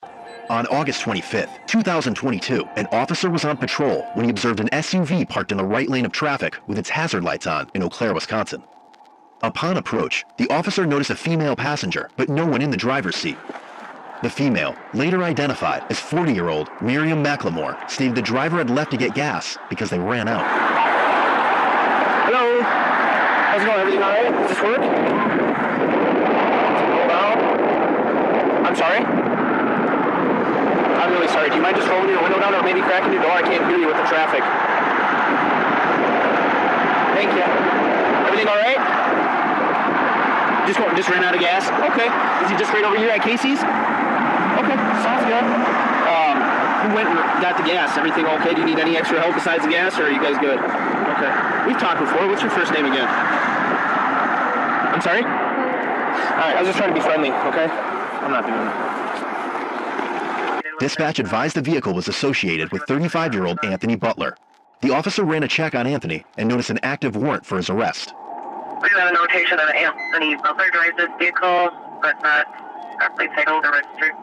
On August 25th, 2022, an officer was on patrol when he observed an SUV parked in the right lane of traffic with its hazard lights on in Eau Claire, Wisconsin. Upon approach, the officer noticed a female passenger, but no one in the driver's seat. The female, later identified as 40-year-old Miriam McLemore, stated the driver had left to get gas because they ran out. Hello? How's it going? Everything all right? Does this work? I'm sorry? I'm really sorry. Do you mind just rolling your window down or maybe cracking your door? I can't hear you with the traffic. Thank you. Everything all right? Just ran out of gas? Okay. Is he just right over here at Casey's? Okay, sounds good. Who went and got the gas? Everything okay? Do you need any extra help besides the gas, or are you guys good? Okay. We've talked before. What's your first name again? I'm sorry? All right, I was just trying to be friendly, okay? I'm not doing that. Dispatch advised the vehicle was associated with 35-year-old Anthony Butler. The officer ran a check on Anthony and noticed an active warrant for his arrest. We have a notation that Anthony Butler drives this vehicle, but not our plate title or registered.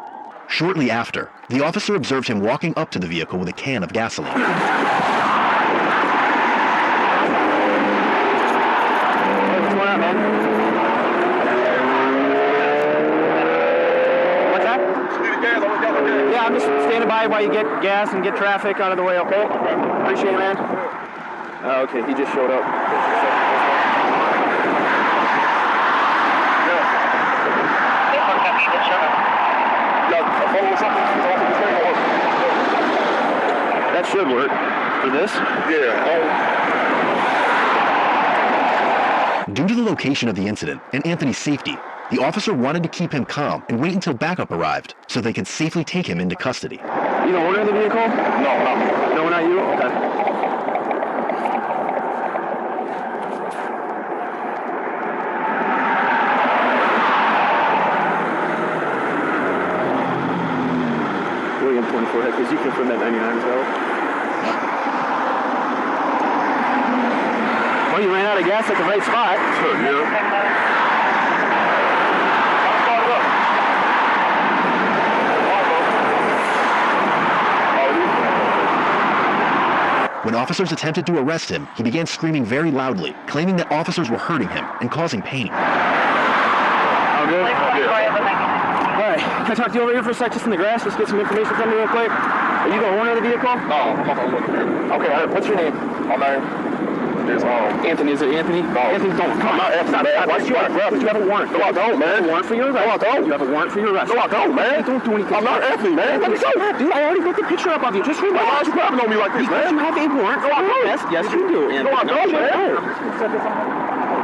Shortly after, the officer observed him walking up to the vehicle with a can of gasoline. What's going on, man? What's that? Yeah, I'm just standing by while you get gas and get traffic out of the way, okay? Appreciate it, man. Oh, okay, he just showed up. That should work. For this? Yeah. Due to the location of the incident and Anthony's safety, the officer wanted to keep him calm and wait until backup arrived so they could safely take him into custody. You the owner of the vehicle? No, no. No, not you? Okay. William 24 head, because you confirmed that 99 as well. Well, you ran out of gas at the right spot. Sure, yeah. When officers attempted to arrest him, he began screaming very loudly, claiming that officers were hurting him and causing pain. All good? All right, can I talk to you over here for a sec, just in the grass, just get some information from you real quick? Are you the owner of the vehicle? No, I'm not gonna look here. Okay, all right, what's your name? My name is Anthony, is it Anthony? No. Anthony, don't. Come on, Anthony. Why you want to grab? You have a warrant. No, I don't, man. You have a warrant for your arrest. No, I don't. You have a warrant for your arrest. No, I don't, man. Hey, don't do anything. I'm not Anthony, man. Let me show you. Dude, I already got the picture up of you. Just relax. Why are you grabbing on me like this, Because man? you have a warrant. No, I don't. Yes, you do, Anthony. No, I don't, man.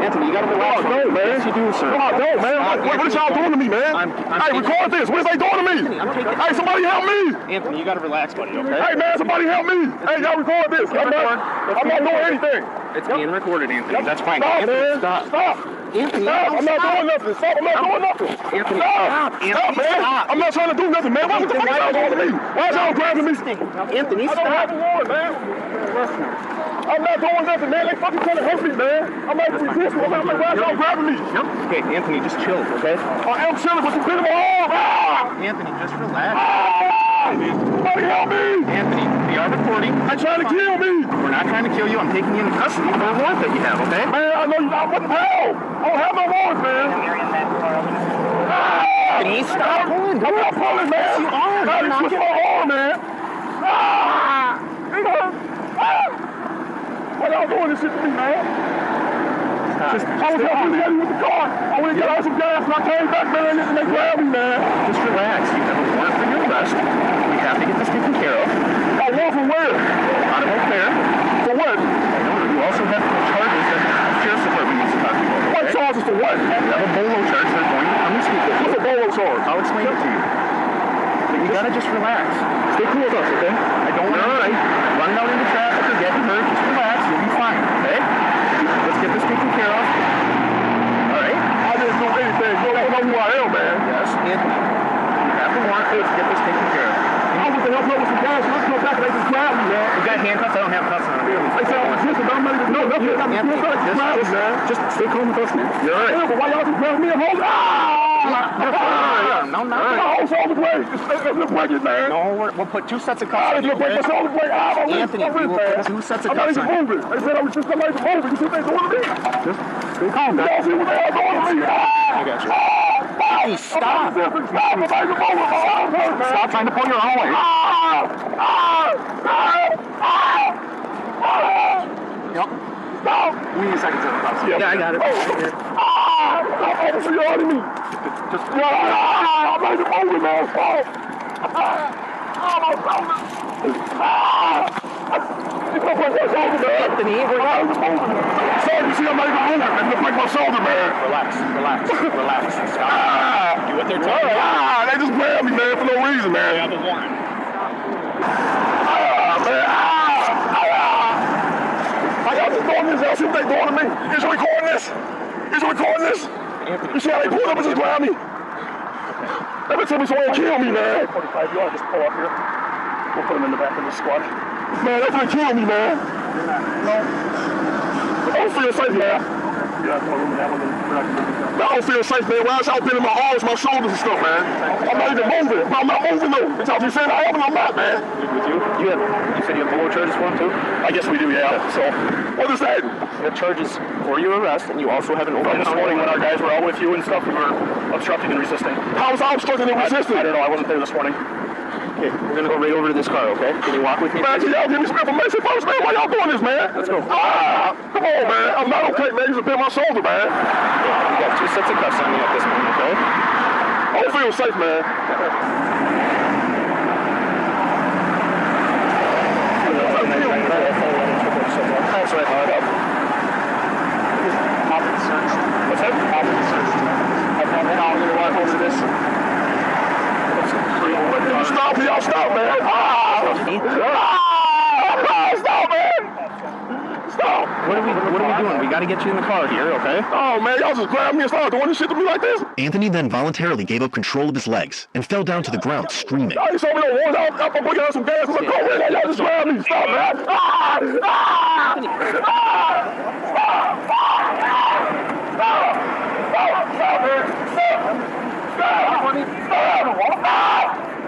Anthony, you got to relax. No, I don't, man. Yes, you do, sir. No, I don't, man. What is y'all doing to me, man? Hey, record this. What is they doing to me? Hey, somebody help me. Anthony, you got to relax, buddy, okay? Hey, man, somebody help me. Hey, y'all record this. I'm not doing anything. It's being recorded, Anthony. That's fine. Stop, Anthony, man. stop. Stop. Anthony, Stop. I'm not doing nothing. Stop. I'm not doing nothing. Anthony, Stop. stop. Stop, Anthony, man. stop. I'm not trying to do nothing, man. What the fuck y'all doing to me? Why y'all grabbing me? Anthony, I don't have stop. a warrant, man. I'm not doing nothing, man. They fucking trying to hurt me, man. I'm not even resisting. I'm like, why y'all grabbing me? Okay, Anthony, just chill, okay? I am chilling, but you bit in my arm. Ah! Anthony, just relax. Ah! Somebody help me. Anthony, we are recording. They're trying to kill me. We're not trying to kill you. I'm taking you into custody for a warrant that you have, okay? Man, I know you not. What the hell? I don't have no warrant, man. Ah! Anthony, stop pulling. I'm not pulling, man. Yes, you are. God, you twist my arm, man. Ah! It hurts. Ah! Why y'all doing this shit to me, man? I was helping you with the car. I went and got out some gas and I came back, man, and they grabbed me, man. Just relax. You have a warrant for your arrest. We have to get this taken care of. A warrant from where? Out of Eau Claire. For what? You also have charges that the Sheriff's Department needs to talk to you about. What charges for what? You have a bolo charge they're going to come and speak with you. What's a bolo charge? I'll explain it to you. But you gotta just relax. Stay cool with us, okay? I don't want you running out into traffic or getting hurt. Just relax. You'll be fine, okay? Let's get this taken care of. All right? I didn't do anything. You don't know who I am, man. Yes, Anthony. You have the warrant. Let's get this taken care of. I was to help you with some gas. Let's go back and they just grabbed me, man. You got handcuffs? I don't have cuffs on. They said I was resisting, but I'm not even know nothing. Anthony, just stay calm with us, man. You're all right. Yeah, but why y'all just grab me and hold? Ah! No. No, shoulder blade. Let's break it, man. No, we'll put 2 sets of cuffs on you. You're breaking my shoulder blade. Anthony, we will put 2 sets of I'm not cuffs even on you. moving. They said I was just not even moving. You see what they doing to me? Just stay calm, man. Y'all see what they are doing to me? I got you. Hey, stop. Stop trying to pull your own way. Yep. Stop. We need seconds of the cuffs. Yeah, I got it. Officer, you're on me. Just I'm not even moving, man. Stop. My shoulder. You're gonna break my shoulder, man. Anthony, I'm not even moving. Sorry, you see, I'm not even moving. You're gonna break my shoulder, man. Relax. Stop. Do what they're telling you. They just grabbed me, man, for no reason, man. have a warrant. How y'all just doing this? Y'all see what they doing to me? Is you recording this? Anthony. You see how they pulled up and just grabbed me? They been telling me someone kill me, man. 45, you ought to just pull up here. We'll put him in the back of the squad. Man, they're gonna kill me, man. No. I don't feel safe, man. Yeah, I told him that one. I don't feel safe, man. Why is y'all bending my arms, my shoulders and stuff, man? I'm not even moving. I'm not moving, though. It's all you saying I am and I'm not, man. With you? You said you have below charges for him, too? I guess we do, yeah. So, what is that? You have charges for your arrest, and you also have an From this morning when our guys were out with you and stuff, we were obstructing and resisting. How was I obstructing and resisting? I don't know. I wasn't there this morning. Okay, we're gonna go right over to this car, okay? Can you walk with me? Man, can y'all give me some information first, man? Why y'all doing this, man? Let's go. Come on, man. I'm not okay, man. You just bit my shoulder, man. You got 2 sets of cuffs on you at this point, okay? I don't feel safe, man. That's right. What's that? I'm gonna walk over to this. Stop, y'all. Stop, man. Stop, man. Stop. What are we doing? We gotta get you in the car here, okay? Oh, man. Y'all just grabbed me and started doing this shit to me like this. Anthony then voluntarily gave up control of his legs and fell down to the ground screaming. Y'all ain't showing me no warrants. I'm putting out some gas. I'm going right now. Y'all just grabbed me. Stop, man.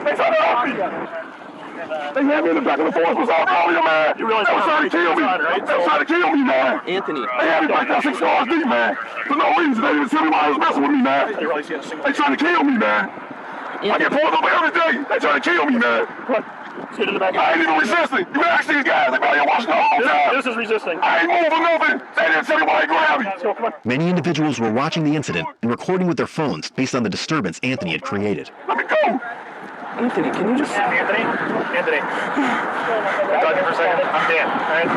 They trying to help me. They had me in the back of the force was all earlier, man. You realize they were trying to kill me. They were trying to kill me, man. Anthony. They had me back there 6 yards deep, man. For no reason. They didn't tell me why they was messing with me, man. They trying to kill me, man. I get pulled over every day. They trying to kill me, man. Get in the back. I ain't even resisting. You can ask these guys. They been here watching the whole time. This is resisting. I ain't moving nothing. They didn't tell me why they grabbed me. Many individuals were watching the incident and recording with their phones based on the disturbance Anthony had created. Let me go. Anthony, can you just... Anthony? Talk to you for a second. I'm Dan. All right?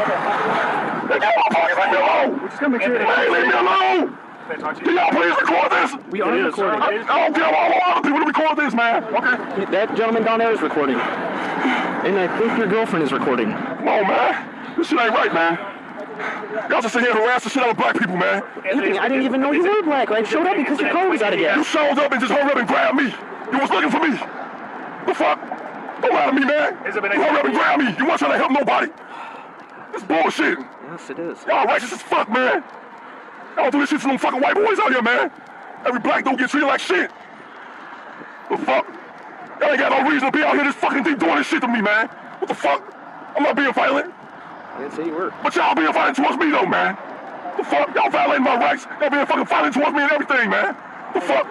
They got my pockets. Leave me alone. We're just gonna make sure... Hey, leave me alone. Can I talk to Can you? y'all please record this? We are recording. I don't care about all other people to record this, man. Okay? That gentleman down there is recording. And I think your girlfriend is recording. Come on, man. This shit ain't right, man. Y'all just sit here and harass the shit out of black people, man. Anthony, I didn't even know you were black. I showed up because your car was out of You gas. showed up and just hurried up and grabbed me. You was looking for me. The fuck? Don't lie to me, man. You hurry up and grab me. You weren't trying to help nobody. This bullshit. Yes, it is. Y'all racist as fuck, man. Y'all do this shit to them fucking white boys out here, man. Every black dude get treated like shit. The fuck? Y'all ain't got no reason to be out here this fucking deep doing this shit to me, man. What the fuck? I'm not being violent. I didn't say you were. But y'all being violent towards me, though, man. The fuck? Y'all violating my rights. Y'all being fucking violent towards me and everything, man. The fuck?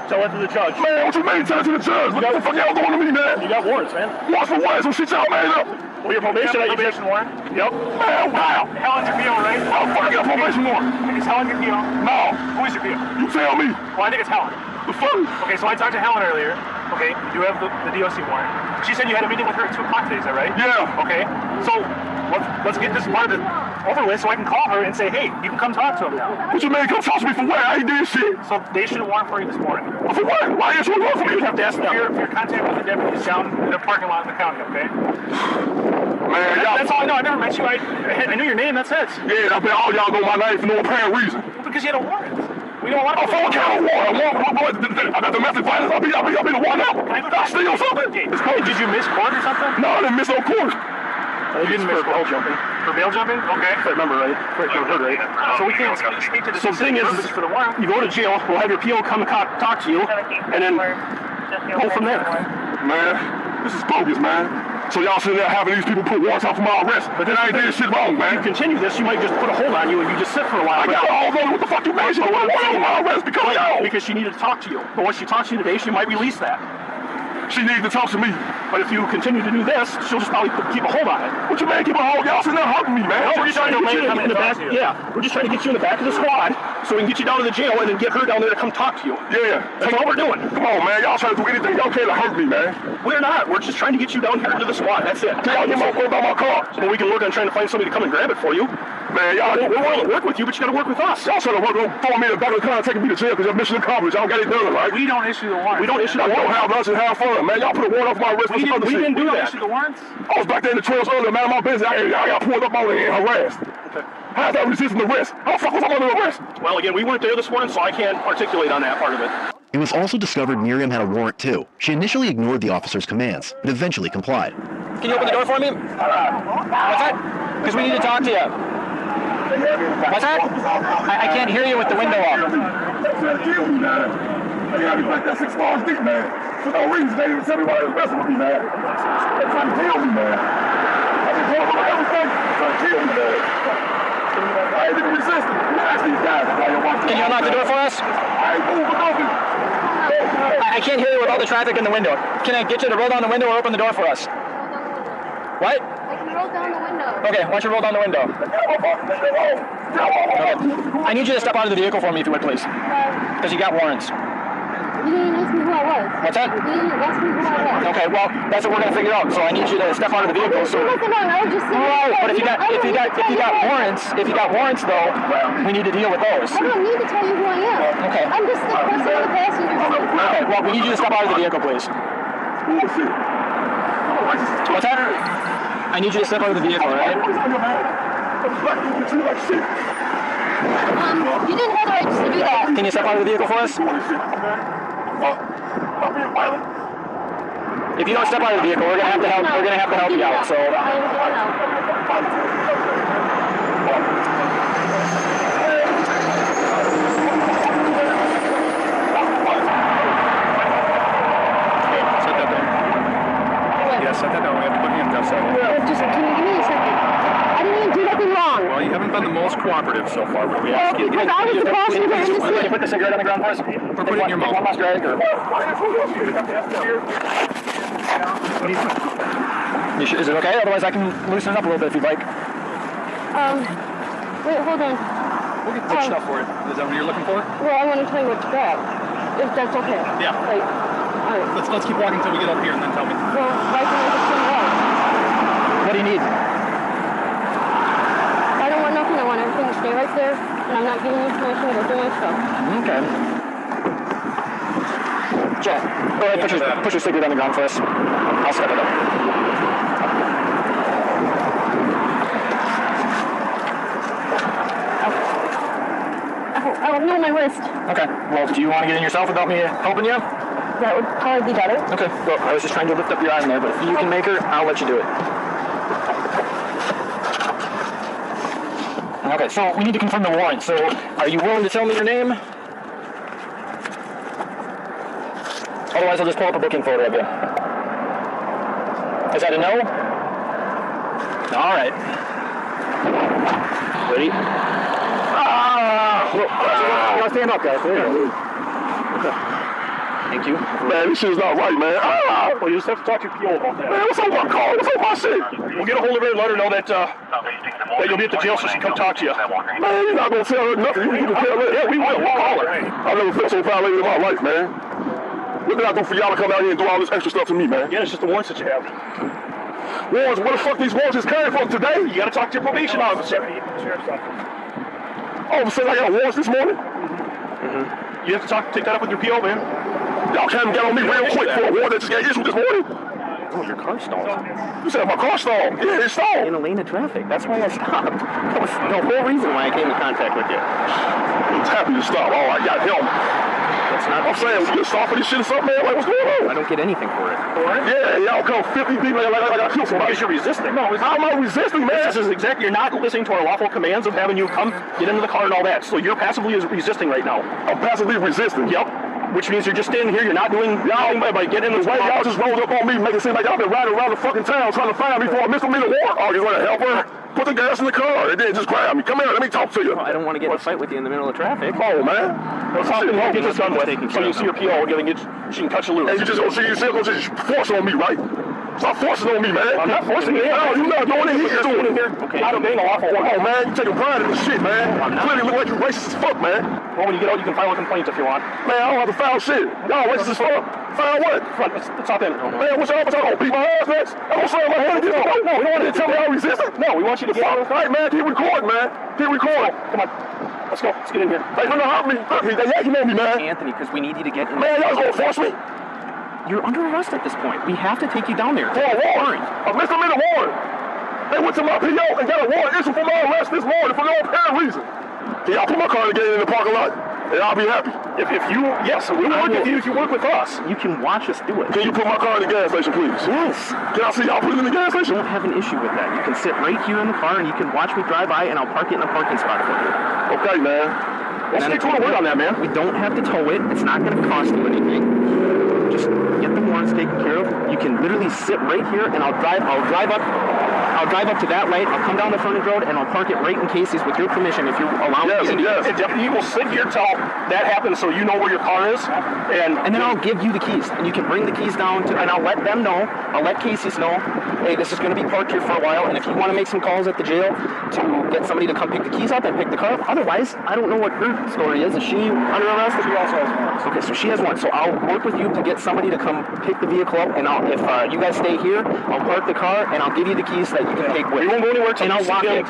Tell that to the judge. Man, what you mean? Tell it to the judge. Look what the fuck y'all doing to me, man. You got warrants, man. Watch for what? Some shit y'all made up. Well, your probation warrant. Yep. Man, wow. Helen's your PO, right? How the fuck I got a probation warrant? Is Helen your PO? No. Who is your PO? You tell me. Well, I think it's Helen. The fuck? Okay, so I talked to Helen earlier. Okay, you have the DOC warrant. She said you had a meeting with her at 2 o'clock today, is that right? Yeah. Okay, so let's get this part of it over with so I can call her and say, hey, you can come talk to him now. What you mean? Come talk to me for what? I ain't did shit. So they should have warrant for you this morning. For what? Why ain't you warrant for me? You have to ask for your contact with the deputies down in the parking lot in the county, okay? Man, y'all. That's all I know. I never met you. I knew your name, that's it. Yeah, I bet all y'all know my name for no apparent reason. Because you had a warrant. We don't want to... Oh, for what kind of warrant? I got domestic violence. I'll be the one out. I steal something. It's cool. Did you miss court or something? No, I didn't miss no court. You didn't miss bail jumping. For bail jumping? Okay. If I remember right. So we can't speak to the So the thing is, for the warrant. you go to jail, we'll have your PO come talk to you, and then go from there. Man, this is bogus, man. So y'all sitting there having these people put warrants out for my arrest, but then I ain't did shit wrong, If man. you continue this, you might just put a hold on you and you just sit for a while. I got all over. What the fuck you mean? She put a warrant out for my arrest because of y'all. Because she needed to talk to you. But once she talks to you today, she might release that. She needs to talk to me. But if you continue to do this, she'll just probably keep a hold on it. What you mean keep a hold? Y'all sitting there hurting me, man. No, we're just trying to get you in the back. Yeah, we're just trying to get you in the back of the squad so we can get you down to the jail and then get her down there to come talk to you. Yeah. That's all we're doing. Come on, man. Y'all trying to do anything y'all can to hurt me, man. We're not. We're just trying to get you down here to the squad. That's it. Can y'all get my phone about my car? So we can work on trying to find somebody to come and grab it for you. Man, y'all We're willing to work with you, but you got to work with us. Y'all trying to work on throwing me in the back of the car and taking me to jail because your mission accomplished. Y'all got it done, right? We don't issue the warrant. We don't issue the Y'all don't warrant. have lunch and have fun, man. Y'all put a warrant off my wrist for some other We shit. didn't do don't that. issue the warrants. I was back there in the trails earlier, man. My business. I got pulled up on it and harassed. How's that resisting arrest? How the fuck was I under arrest? Well, again, we weren't there this morning, so I can't articulate on that part of it. It was also discovered Miriam had a warrant too. She initially ignored the officer's commands, but eventually complied. Can you open the door for me? What's that? Because we need to talk to you. What's that? I can't hear you with the window off. They're trying to kill me, man. They got me like that 6 bars deep, man. For no reason, they didn't tell me why they was messing with me, man. They're trying to kill me, man. I just told them everything. They're trying to kill me, man. I ain't even resisting. Ask these guys why you're watching. Can you unlock the door for us? I ain't moving nothing. I can't hear you with all the traffic in the window. Can I get you to roll down the window or open the door for us? What? I can roll down the window. Okay, why don't you roll down the window? Okay. I need you to step out of the vehicle for me if you would, please. Because you got warrants. You didn't ask me who I was. What's that? You didn't ask me who I was. Okay, well, that's what we're gonna figure out. So I need you to step out of the vehicle. So. Nothing wrong. I was just sitting Right, there. but if you got warrants though, we need to deal with those. I don't need to tell you who I am. Okay. I'm just the person in the passenger seat. Okay, well, we need you to step out of the vehicle, please. Bullshit. What's that? I need you to step out of the vehicle, all right? You didn't have the right to do that. Can you step out of the vehicle for us? If you don't step out of the vehicle, we're gonna have to help. We're gonna have to help you out. So. Set that down. Yeah, set that down. We have to put handcuffs on. Just, can you give me a second? I didn't even do nothing wrong. Well, you haven't been the most cooperative so far, but we Well, ask you. because I was the passenger in the Can you seat. put the cigarette on the ground for us? Put it in your mouth. One last drag, or... Is it okay? Otherwise, I can loosen it up a little bit if you'd like. Wait, hold on. We'll get good stuff for it. Is that what you're looking for? Well, I want to tell you what to grab. If that's okay. Yeah. Like, all right. Let's keep walking until we get up here and then tell me. Well, why can't I just turn around? What do you need? I don't want nothing. I want everything to stay right there. And I'm not giving you permission to go do my stuff. Okay. Jack, go ahead, put your cigarette on the ground for us. I'll set it up. I don't know my wrist. Okay. Well, do you want to get in yourself without me helping you? That would probably be better. Okay. Well, I was just trying to lift up your arm there, but if you can make her, I'll let you do it. Okay, so we need to confirm the warrant. So, are you willing to tell me your name? Otherwise, I'll just pull up a booking photo of you. Is that a no? All right. Ready? You gotta stand up, guys. There you go. Thank you. Man, this shit's not right, man. Well, you just have to talk to your PO about that. Man, what's up with my car? What's up with my shit? We'll get a hold of her and let her know that you'll be at the jail so she can come talk to you. Man, you're not gonna tell her nothing. You can tell her. Yeah, we will. We'll call her. I've never felt so violated in my life, man. What did I do for y'all to come out here and do all this extra stuff to me, man? Yeah, it's just the warrants that you have. Warrants? Where the fuck these warrants is came from today? You gotta talk to your probation officer. All of a sudden I got warrants this morning? You have to take that up with your PO, man. Y'all came and got on me real quick for a warrant that just got issued this morning? Oh, your car stalled. You said my car stalled. Yeah, it stalled. In a lane of traffic. That's why I stopped. That was the whole reason why I came in contact with you. I was happy to stop. All right, got help. That's not. I'm saying, we get stop for this shit or something, man. Like, what's going on? I don't get anything for it. Yeah, y'all come 50 people like I killed somebody. Because you're resisting. No, how am I resisting, man? This is exactly, you're not listening to our lawful commands of having you come, get into the car and all that. So you're passively resisting right now. I'm passively resisting. Yep. Which means you're just standing here, you're not doing anything by getting in the Wait, car. y'all just rolled up on me, making it seem like y'all been riding around the fucking town trying to find me for a misdemeanor warrant. Oh, you want to help her? Put the gas in the car and then just grab me. Come here, let me talk to you. I don't want to get in a fight with you in the middle of traffic. Oh, man. Let's hop in here and get this done with. So you see your PO, she can cut you loose. And you just gonna just force on me, right? Stop forcing on me, man. I'm not forcing you. No, you're not doing it. He's doing it. Okay. Not obeying a lawful order. Oh, man, you taking pride in this shit, man. Clearly look like you racist as fuck, man. Well, when you get out, you can file a complaint if you want. Man, I don't have to file shit. Y'all racist as fuck. File what? Let's hop in. Man, what y'all gonna beat my ass next? I'm gonna slam my head against the road. No, we don't want you to tell me I'm resisting. No, we want you to get out. All right, man, keep recording, man. Keep recording. Come on. Let's go. Let's get in here. They gonna hurt me. They yanking on me, man. Anthony, because we need you to get in. Man, y'all gonna force me? You're under arrest at this point. We have to take you down there. For a warrant. A misdemeanor warrant. They went to my PO and got a warrant issued for my arrest this morning for no apparent reason. Can y'all put my car together in the parking lot? And I'll be happy. Yes, we work with you if you work with us. You can watch us do it. Can you put my car in the gas station, please? Yes. Can I see y'all put it in the gas I station? don't have an issue with that. You can sit right here in the car and you can watch me drive by and I'll park it in a parking spot for you. Okay, man. Let's stick to the word on that, man. We don't have to tow it. It's not going to cost you anything. Just get the warrants taken care of. You can literally sit right here and I'll drive up to that light. I'll come down the frontage road and I'll park it right in Casey's with your permission if you allow me to. Yes. And deputy will sit here till that happens so you know where your car is. And then I'll give you the keys, and you can bring the keys down to, and I'll let them know, I'll let Casey's know, hey, this is going to be parked here for a while, and if you want to make some calls at the jail to get somebody to come pick the keys up and pick the car up, otherwise, I don't know what her story is. Is she under arrest? She also has one. Okay, so she has one. So I'll work with you to get somebody to come pick the vehicle up, and if you guys stay here, I'll park the car, and I'll give you the keys that you can take with. We won't go anywhere till and I'll lock it.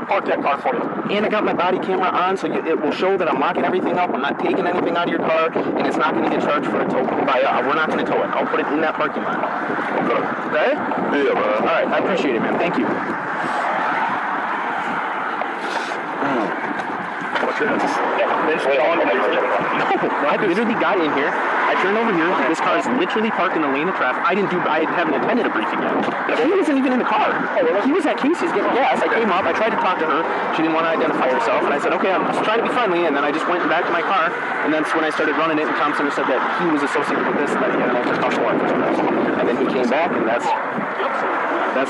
Park that car for you. And I got my body camera on, so it will show that I'm locking everything up. I'm not taking anything out of your car, and it's not going to get charged for a tow. We're not going to tow it. I'll put it in that parking lot. Okay? Yeah, man. All right, I appreciate it, man. Thank you. No, I literally got in here. I turned over here. This car is literally parked in the lane of traffic. I haven't attended a briefing yet. He wasn't even in the car. He was at Casey's getting gas. I came up. I tried to talk to her. She didn't want to identify herself. And I said, okay, I'm just trying to be friendly. And then I just went back to my car. And that's when I started running it. And Tom Center said that he was associated with this and that he had an ultra-caution warrant. And then he came back, and that's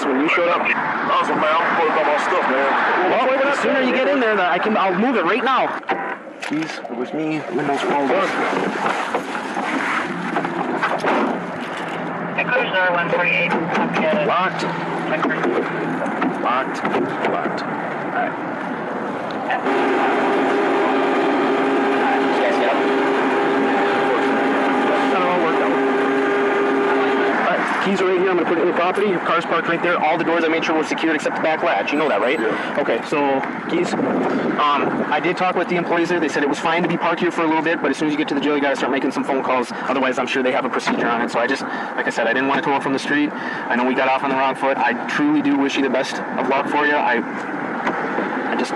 when you showed up. Awesome, man. I'm going to put my stuff, man. Well, the sooner you get in there, I'll move it right now. Keys, it was me. Windows rolled up. Cruiser 148. Locked. Locked. All right. You guys get up? Worked out. All right, keys are right here. I'm going to put it in the property. Your car's parked right there. All the doors I made sure were secured except the back latch. You know that, right? Yeah. Okay, so keys. I did talk with the employees there. They said it was fine to be parked here for a little bit, but as soon as you get to the jail, you got to start making some phone calls. Otherwise, I'm sure they have a procedure on it. So I just, like I said, I didn't want to tow it from the street. I know we got off on the wrong foot. I truly do wish you the best of luck for you. Best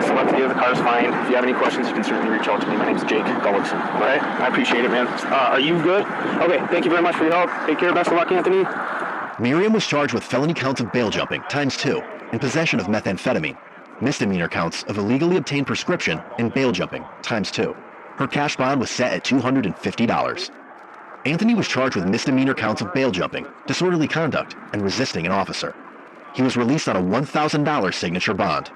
of luck to you. The car's fine. If you have any questions, you can certainly reach out to me. My name's Jake Gullickson. All right? I appreciate it, man. Are you good? Okay, thank you very much for your help. Take care. Best of luck, Anthony. Miriam was charged with felony counts of bail jumping ×2 and possession of methamphetamine, misdemeanor counts of illegally obtained prescription and bail jumping ×2. Her cash bond was set at $250. Anthony was charged with misdemeanor counts of bail jumping, disorderly conduct, and resisting an officer. He was released on a $1,000 signature bond.